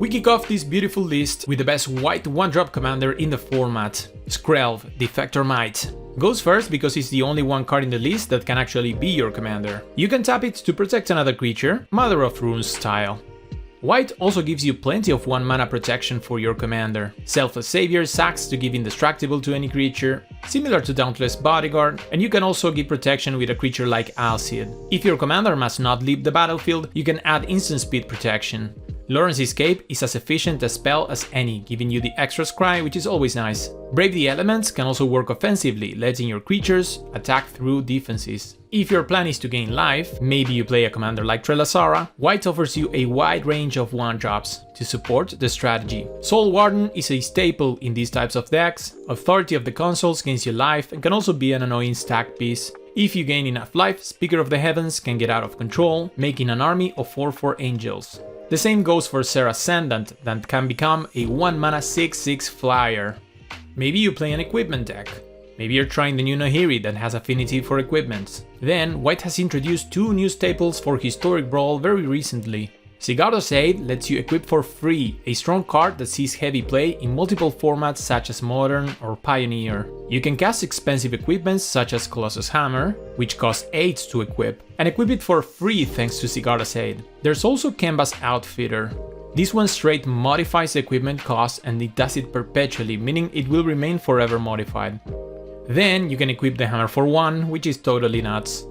We kick off this beautiful list with the best white 1-drop commander in the format, Skrelv, Defector Might. Goes first because it's the only one card in the list that can actually be your commander. You can tap it to protect another creature, Mother of Runes style. White also gives you plenty of 1 mana protection for your commander. Selfless Savior sacks to give indestructible to any creature, similar to Dauntless Bodyguard, and you can also give protection with a creature like Alcid. If your commander must not leave the battlefield, you can add instant speed protection. Loren's Escape is as efficient a spell as any, giving you the extra scry, which is always nice. Brave the Elements can also work offensively, letting your creatures attack through defenses. If your plan is to gain life, maybe you play a commander like Trelasara, White offers you a wide range of 1-drops to support the strategy. Soul Warden is a staple in these types of decks. Authority of the Consuls gains you life and can also be an annoying stack piece. If you gain enough life, Speaker of the Heavens can get out of control, making an army of 4/4 angels. The same goes for Serra Ascendant, that can become a 1 mana 6/6 flyer. Maybe you play an equipment deck. Maybe you're trying the new Nahiri that has affinity for equipments. Then, White has introduced 2 new staples for Historic Brawl very recently. Sigardo's Aid lets you equip for free a strong card that sees heavy play in multiple formats such as Modern or Pioneer. You can cast expensive equipments such as Colossus Hammer, which costs 8 to equip, and equip it for free thanks to Sigardo's Aid. There's also Kemba's Outfitter. This one straight modifies the equipment cost and it does it perpetually, meaning it will remain forever modified. Then you can equip the hammer for 1, which is totally nuts.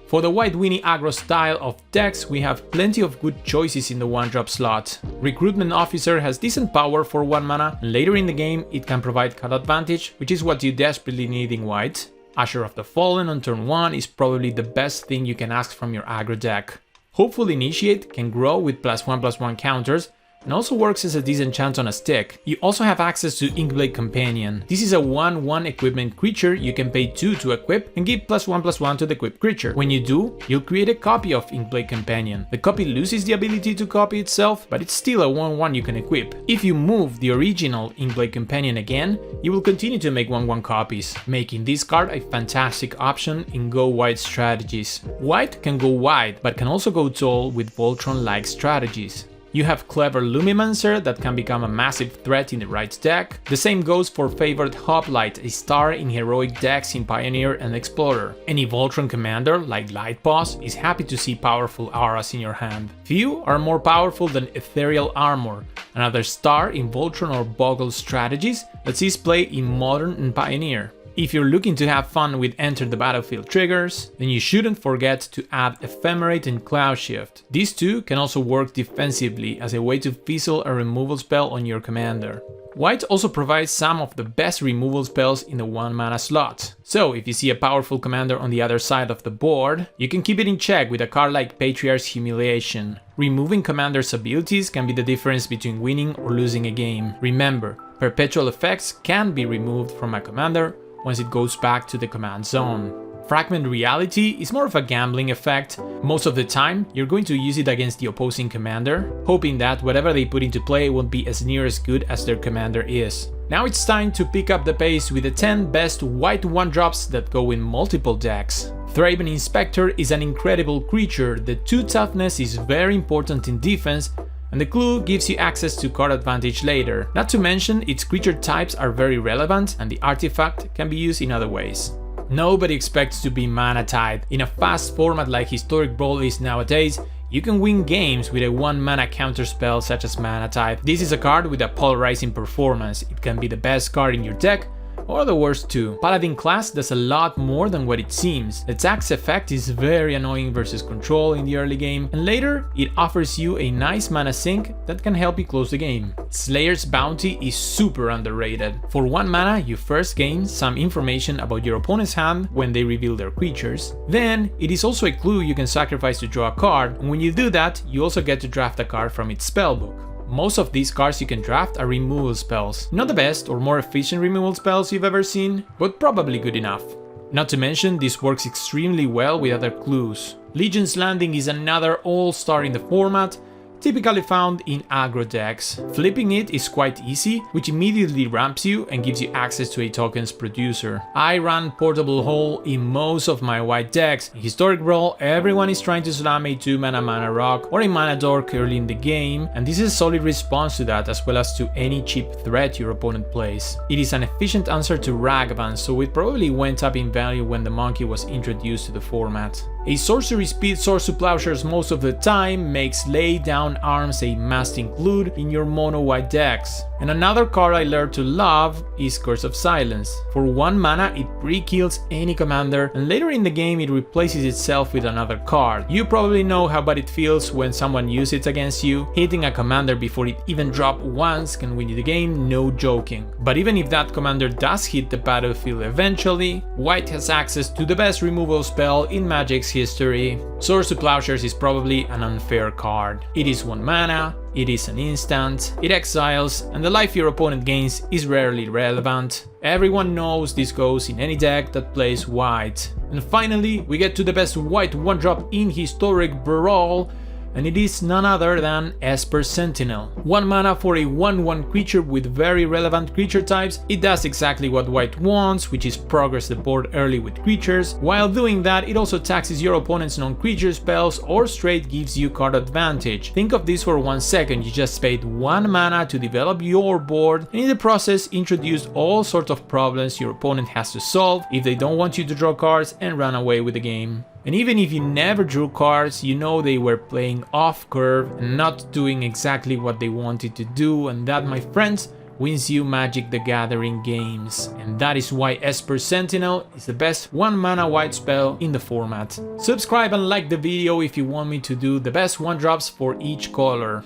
For the White Winnie aggro style of decks, we have plenty of good choices in the 1-drop slot. Recruitment Officer has decent power for 1 mana, and later in the game it can provide card advantage, which is what you desperately need in White. Asher of the Fallen on turn 1 is probably the best thing you can ask from your aggro deck. Hopeful Initiate can grow with +1/+1 counters, and also works as a decent chance on a stick. You also have access to Inkblade Companion. This is a 1/1 equipment creature you can pay 2 to equip and give +1/+1 to the equipped creature. When you do, you'll create a copy of Inkblade Companion. The copy loses the ability to copy itself, but it's still a 1/1 you can equip. If you move the original Inkblade Companion again, you will continue to make 1/1 copies, making this card a fantastic option in go wide strategies. White can go wide, but can also go tall with Voltron-like strategies. You have Clever Lumimancer that can become a massive threat in the right deck. The same goes for Favored Hoplite, a star in heroic decks in Pioneer and Explorer. Any Voltron commander, like Lightpaws, is happy to see powerful auras in your hand. Few are more powerful than Ethereal Armor, another star in Voltron or Boggle strategies that sees play in Modern and Pioneer. If you're looking to have fun with Enter the Battlefield triggers, then you shouldn't forget to add Ephemerate and Cloud Shift. These two can also work defensively as a way to fizzle a removal spell on your commander. White also provides some of the best removal spells in the 1 mana slot. So if you see a powerful commander on the other side of the board, you can keep it in check with a card like Patriarch's Humiliation. Removing commander's abilities can be the difference between winning or losing a game. Remember, perpetual effects can be removed from a commander once it goes back to the command zone. Fragment Reality is more of a gambling effect. Most of the time, you're going to use it against the opposing commander, hoping that whatever they put into play won't be as near as good as their commander is. Now it's time to pick up the pace with the 10 best white 1-drops that go in multiple decks. Thraben Inspector is an incredible creature. The 2 toughness is very important in defense, and the clue gives you access to card advantage later. Not to mention, its creature types are very relevant and the artifact can be used in other ways. Nobody expects to be mana tied. In a fast format like Historic Brawl is nowadays, you can win games with a 1 mana counterspell such as Mana Tithe. This is a card with a polarizing performance. It can be the best card in your deck, or the worst too. Paladin class does a lot more than what it seems. The tax effect is very annoying versus control in the early game, and later it offers you a nice mana sink that can help you close the game. Slayer's Bounty is super underrated. For 1 mana, you first gain some information about your opponent's hand when they reveal their creatures. Then, it is also a clue you can sacrifice to draw a card, and when you do that, you also get to draft a card from its spellbook. Most of these cards you can draft are removal spells. Not the best or more efficient removal spells you've ever seen, but probably good enough. Not to mention, this works extremely well with other clues. Legion's Landing is another all-star in the format. typically found in aggro decks. Flipping it is quite easy, which immediately ramps you and gives you access to a tokens producer. I run Portable Hole in most of my white decks. In Historic Brawl, everyone is trying to slam a 2-mana Mana Rock or a Mana Dork early in the game, and this is a solid response to that as well as to any cheap threat your opponent plays. It is an efficient answer to Ragavan, so it probably went up in value when the monkey was introduced to the format. A sorcery speed Source to Plowshares most of the time makes Lay Down Arms a must include in your mono white decks. And another card I learned to love is Curse of Silence. For 1 mana it pre-kills any commander and later in the game it replaces itself with another card. You probably know how bad it feels when someone uses it against you. Hitting a commander before it even drops once can win you the game, no joking. But even if that commander does hit the battlefield eventually, white has access to the best removal spell in Magic's history. Source to Plowshares is probably an unfair card. It is 1 mana, it is an instant, it exiles, and the life your opponent gains is rarely relevant. Everyone knows this goes in any deck that plays white. And finally, we get to the best white 1-drop in Historic Brawl, and it is none other than Esper Sentinel. 1 mana for a 1/1 creature with very relevant creature types. It does exactly what white wants, which is progress the board early with creatures. While doing that, it also taxes your opponent's non-creature spells or straight gives you card advantage. Think of this for 1 second, you just paid 1 mana to develop your board, and in the process introduced all sorts of problems your opponent has to solve if they don't want you to draw cards and run away with the game. And even if you never drew cards, you know they were playing off curve and not doing exactly what they wanted to do, and that, my friends, wins you Magic the Gathering games. And that is why Esper Sentinel is the best 1 mana white spell in the format. Subscribe and like the video if you want me to do the best 1-drops for each color.